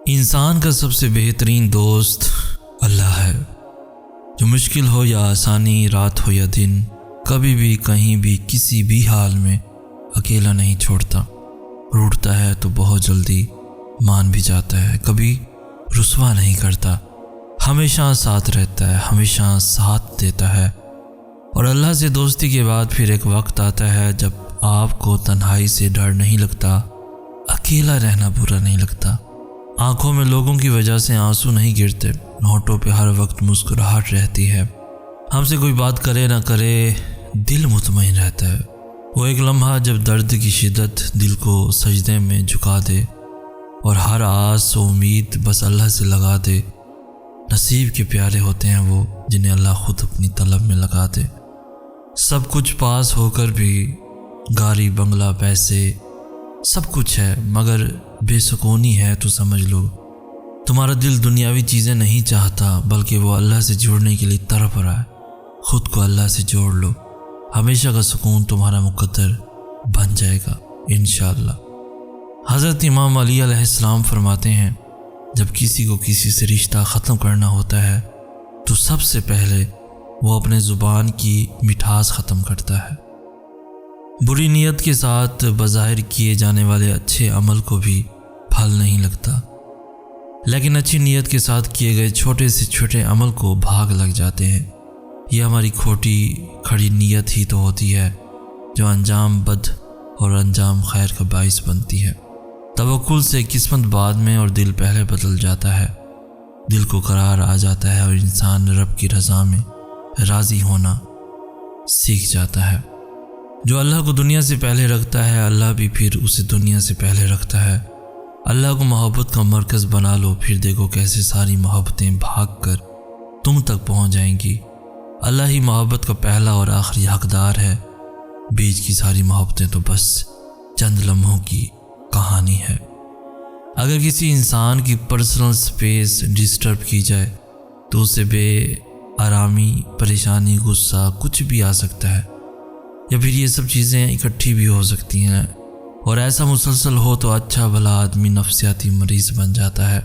انسان کا سب سے بہترین دوست اللہ ہے، جو مشکل ہو یا آسانی، رات ہو یا دن، کبھی بھی کہیں بھی کسی بھی حال میں اکیلا نہیں چھوڑتا۔ روٹھتا ہے تو بہت جلدی مان بھی جاتا ہے، کبھی رسوا نہیں کرتا، ہمیشہ ساتھ رہتا ہے، ہمیشہ ساتھ دیتا ہے۔ اور اللہ سے دوستی کے بعد پھر ایک وقت آتا ہے جب آپ کو تنہائی سے ڈر نہیں لگتا، اکیلا رہنا برا نہیں لگتا، آنکھوں میں لوگوں کی وجہ سے آنسو نہیں گرتے، ہونٹوں پہ ہر وقت مسکراہٹ رہتی ہے، ہم سے کوئی بات کرے نہ کرے دل مطمئن رہتا ہے۔ وہ ایک لمحہ جب درد کی شدت دل کو سجدے میں جھکا دے اور ہر آس و امید بس اللہ سے لگا دے۔ نصیب کے پیارے ہوتے ہیں وہ جنہیں اللہ خود اپنی طلب میں لگا دے۔ سب کچھ پاس ہو کر بھی، گاڑی، بنگلہ، پیسے، سب کچھ ہے، مگر بے سکونی ہے تو سمجھ لو تمہارا دل دنیاوی چیزیں نہیں چاہتا، بلکہ وہ اللہ سے جوڑنے کے لیے تڑپ رہا ہے۔ خود کو اللہ سے جوڑ لو، ہمیشہ کا سکون تمہارا مقدر بن جائے گا انشاءاللہ۔ حضرت امام علی علیہ السلام فرماتے ہیں، جب کسی کو کسی سے رشتہ ختم کرنا ہوتا ہے تو سب سے پہلے وہ اپنے زبان کی مٹھاس ختم کرتا ہے۔ بری نیت کے ساتھ بظاہر کیے جانے والے اچھے عمل کو بھی پھل نہیں لگتا، لیکن اچھی نیت کے ساتھ کیے گئے چھوٹے سے چھوٹے عمل کو بھاگ لگ جاتے ہیں۔ یہ ہماری کھوٹی کھڑی نیت ہی تو ہوتی ہے جو انجام بد اور انجام خیر کا باعث بنتی ہے۔ توکل سے قسمت بعد میں اور دل پہلے بدل جاتا ہے، دل کو قرار آ جاتا ہے اور انسان رب کی رضا میں راضی ہونا سیکھ جاتا ہے۔ جو اللہ کو دنیا سے پہلے رکھتا ہے، اللہ بھی پھر اسے دنیا سے پہلے رکھتا ہے۔ اللہ کو محبت کا مرکز بنا لو، پھر دیکھو کیسے ساری محبتیں بھاگ کر تم تک پہنچ جائیں گی۔ اللہ ہی محبت کا پہلا اور آخری حقدار ہے، بیچ کی ساری محبتیں تو بس چند لمحوں کی کہانی ہے۔ اگر کسی انسان کی پرسنل سپیس ڈسٹرب کی جائے تو اسے بے آرامی، پریشانی، غصہ کچھ بھی آ سکتا ہے، یا پھر یہ سب چیزیں اکٹھی بھی ہو سکتی ہیں، اور ایسا مسلسل ہو تو اچھا بھلا آدمی نفسیاتی مریض بن جاتا ہے۔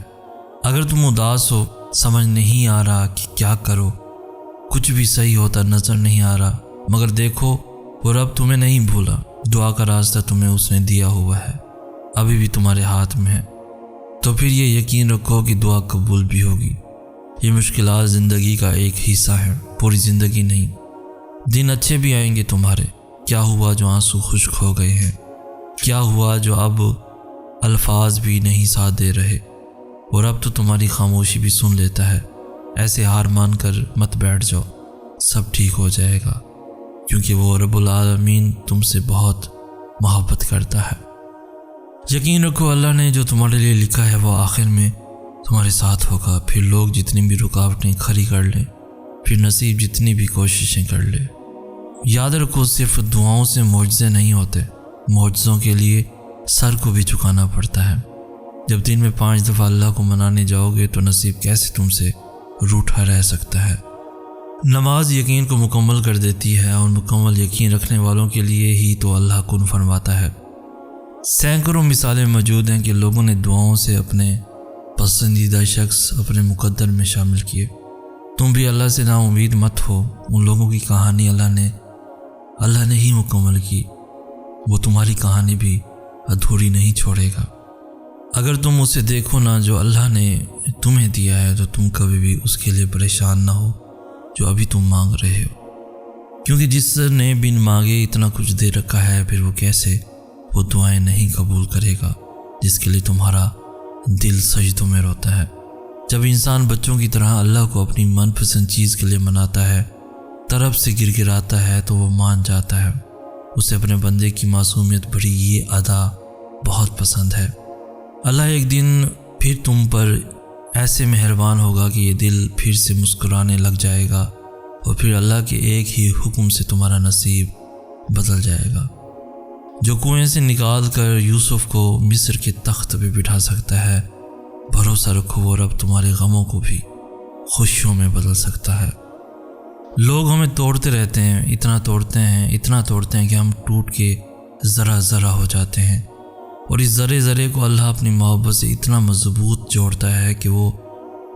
اگر تم اداس ہو، سمجھ نہیں آ رہا کہ کیا کرو، کچھ بھی صحیح ہوتا نظر نہیں آ رہا، مگر دیکھو وہ رب تمہیں نہیں بھولا، دعا کا راستہ تمہیں اس نے دیا ہوا ہے، ابھی بھی تمہارے ہاتھ میں ہے، تو پھر یہ یقین رکھو کہ دعا قبول بھی ہوگی۔ یہ مشکلات زندگی کا ایک حصہ ہے، پوری زندگی نہیں۔ دن اچھے بھی آئیں گے تمہارے، کیا ہوا جو آنسو خشک ہو گئے ہیں، کیا ہوا جو اب الفاظ بھی نہیں ساتھ دے رہے، اور اب تو تمہاری خاموشی بھی سن لیتا ہے۔ ایسے ہار مان کر مت بیٹھ جاؤ، سب ٹھیک ہو جائے گا، کیونکہ وہ رب العالمین تم سے بہت محبت کرتا ہے۔ یقین رکھو اللہ نے جو تمہارے لیے لکھا ہے وہ آخر میں تمہارے ساتھ ہوگا، پھر لوگ جتنی بھی رکاوٹیں کھڑی کر لیں، پھر نصیب جتنی بھی کوششیں کر لے۔ یاد رکھو صرف دعاؤں سے معجزے نہیں ہوتے، معجزوں کے لیے سر کو بھی جھکانا پڑتا ہے۔ جب دن میں 5 دفعہ اللہ کو منانے جاؤ گے تو نصیب کیسے تم سے روٹھا رہ سکتا ہے۔ نماز یقین کو مکمل کر دیتی ہے، اور مکمل یقین رکھنے والوں کے لیے ہی تو اللہ کن فرماتا ہے۔ سینکڑوں مثالیں موجود ہیں کہ لوگوں نے دعاؤں سے اپنے پسندیدہ شخص اپنے مقدر میں شامل کیے۔ تم بھی اللہ سے نا امید مت ہو، ان لوگوں کی کہانی اللہ نے ہی مکمل کی، وہ تمہاری کہانی بھی ادھوری نہیں چھوڑے گا۔ اگر تم اسے دیکھو نا جو اللہ نے تمہیں دیا ہے، تو تم کبھی بھی اس کے لیے پریشان نہ ہو جو ابھی تم مانگ رہے ہو، کیونکہ جس نے بن مانگے اتنا کچھ دے رکھا ہے، پھر وہ کیسے وہ دعائیں نہیں قبول کرے گا جس کے لیے تمہارا دل سجدوں میں روتا ہے۔ جب انسان بچوں کی طرح اللہ کو اپنی من پسند چیز کے لیے مناتا ہے، طرف سے گر گراتا ہے، تو وہ مان جاتا ہے۔ اسے اپنے بندے کی معصومیت بھری یہ ادا بہت پسند ہے۔ اللہ ایک دن پھر تم پر ایسے مہربان ہوگا کہ یہ دل پھر سے مسکرانے لگ جائے گا، اور پھر اللہ کے ایک ہی حکم سے تمہارا نصیب بدل جائے گا۔ جو کنویں سے نکال کر یوسف کو مصر کے تخت پہ بٹھا سکتا ہے، بھروسہ رکھو وہ رب تمہارے غموں کو بھی خوشیوں میں بدل سکتا ہے۔ لوگ ہمیں توڑتے رہتے ہیں، اتنا توڑتے ہیں کہ ہم ٹوٹ کے ذرہ ذرہ ہو جاتے ہیں، اور اس ذرے ذرے کو اللہ اپنی محبت سے اتنا مضبوط جوڑتا ہے کہ وہ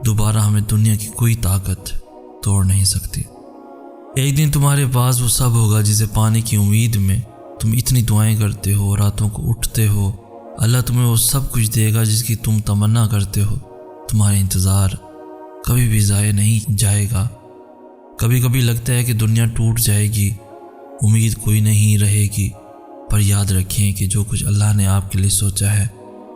دوبارہ ہمیں دنیا کی کوئی طاقت توڑ نہیں سکتی۔ ایک دن تمہارے پاس وہ سب ہوگا جسے پانے کی امید میں تم اتنی دعائیں کرتے ہو، راتوں کو اٹھتے ہو۔ اللہ تمہیں وہ سب کچھ دے گا جس کی تم تمنا کرتے ہو۔ تمہارا انتظار کبھی بھی ضائع نہیں جائے گا۔ کبھی کبھی لگتا ہے کہ دنیا ٹوٹ جائے گی، امید کوئی نہیں رہے گی، پر یاد رکھیں کہ جو کچھ اللہ نے آپ کے لیے سوچا ہے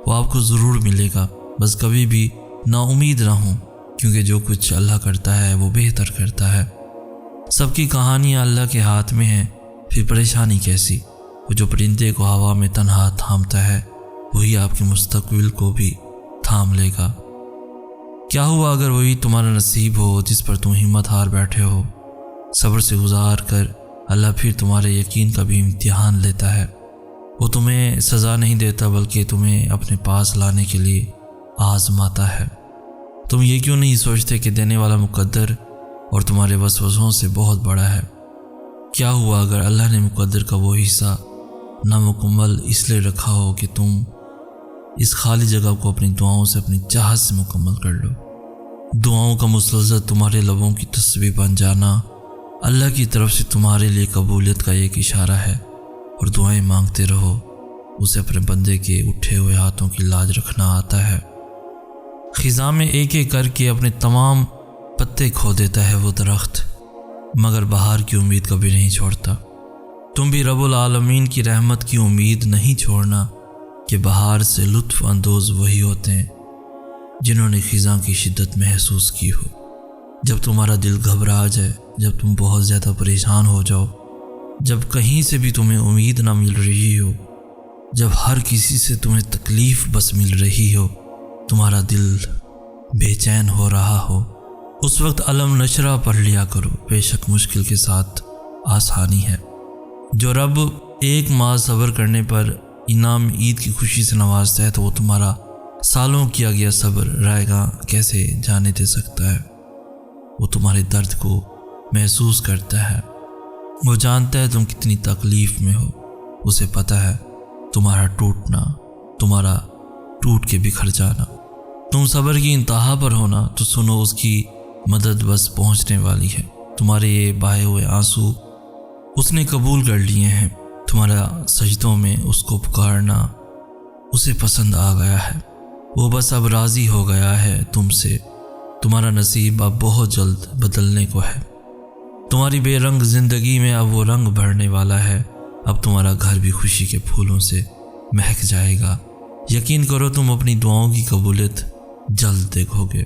وہ آپ کو ضرور ملے گا۔ بس کبھی بھی نا امید نہ ہوں، کیونکہ جو کچھ اللہ کرتا ہے وہ بہتر کرتا ہے۔ سب کی کہانیاں اللہ کے ہاتھ میں ہیں، پھر پریشانی کیسی؟ وہ جو پرندے کو ہوا میں تنہا تھامتا ہے وہی آپ کے مستقبل کو بھی تھام لے گا۔ کیا ہوا اگر وہی تمہارا نصیب ہو جس پر تم ہمت ہار بیٹھے ہو؟ صبر سے گزار کر اللہ پھر تمہارے یقین کا بھی امتحان لیتا ہے۔ وہ تمہیں سزا نہیں دیتا بلکہ تمہیں اپنے پاس لانے کے لیے آزماتا ہے۔ تم یہ کیوں نہیں سوچتے کہ دینے والا مقدر اور تمہارے وسوسوں سے بہت بڑا ہے؟ کیا ہوا اگر اللہ نے مقدر کا وہ حصہ نامکمل اس لیے رکھا ہو کہ تم اس خالی جگہ کو اپنی دعاؤں سے، اپنی چاہت سے مکمل کر لو؟ دعاؤں کا مسلسل تمہارے لبوں کی تسبیح بن جانا اللہ کی طرف سے تمہارے لیے قبولیت کا ایک اشارہ ہے، اور دعائیں مانگتے رہو، اسے اپنے بندے کے اٹھے ہوئے ہاتھوں کی لاج رکھنا آتا ہے۔ خزاں میں ایک ایک کر کے اپنے تمام پتے کھو دیتا ہے وہ درخت، مگر بہار کی امید کبھی نہیں چھوڑتا۔ تم بھی رب العالمین کی رحمت کی امید نہیں چھوڑنا کہ بہار سے لطف اندوز وہی ہوتے ہیں جنہوں نے خزاں کی شدت محسوس کی ہو۔ جب تمہارا دل گھبرا جائے، جب تم بہت زیادہ پریشان ہو جاؤ، جب کہیں سے بھی تمہیں امید نہ مل رہی ہو، جب ہر کسی سے تمہیں تکلیف بس مل رہی ہو، تمہارا دل بے چین ہو رہا ہو، اس وقت علم نشرہ پڑھ لیا کرو۔ بے شک مشکل کے ساتھ آسانی ہے۔ جو رب ایک ماہ صبر کرنے پر انعام عید کی خوشی سے نوازتا ہے تو وہ تمہارا سالوں کیا گیا صبر رائے گاں کیسے جانے دے سکتا ہے؟ وہ تمہارے درد کو محسوس کرتا ہے، وہ جانتا ہے تم کتنی تکلیف میں ہو، اسے پتہ ہے تمہارا ٹوٹنا، تمہارا ٹوٹ کے بکھر جانا۔ تم صبر کی انتہا پر ہونا تو سنو، اس کی مدد بس پہنچنے والی ہے۔ تمہارے یہ بہائے ہوئے آنسو اس نے قبول کر لیے ہیں، تمہارا سجدوں میں اس کو پکارنا اسے پسند آ گیا ہے، وہ بس اب راضی ہو گیا ہے تم سے۔ تمہارا نصیب اب بہت جلد بدلنے کو ہے، تمہاری بے رنگ زندگی میں اب وہ رنگ بھرنے والا ہے۔ اب تمہارا گھر بھی خوشی کے پھولوں سے مہک جائے گا۔ یقین کرو تم اپنی دعاؤں کی قبولیت جلد دیکھو گے۔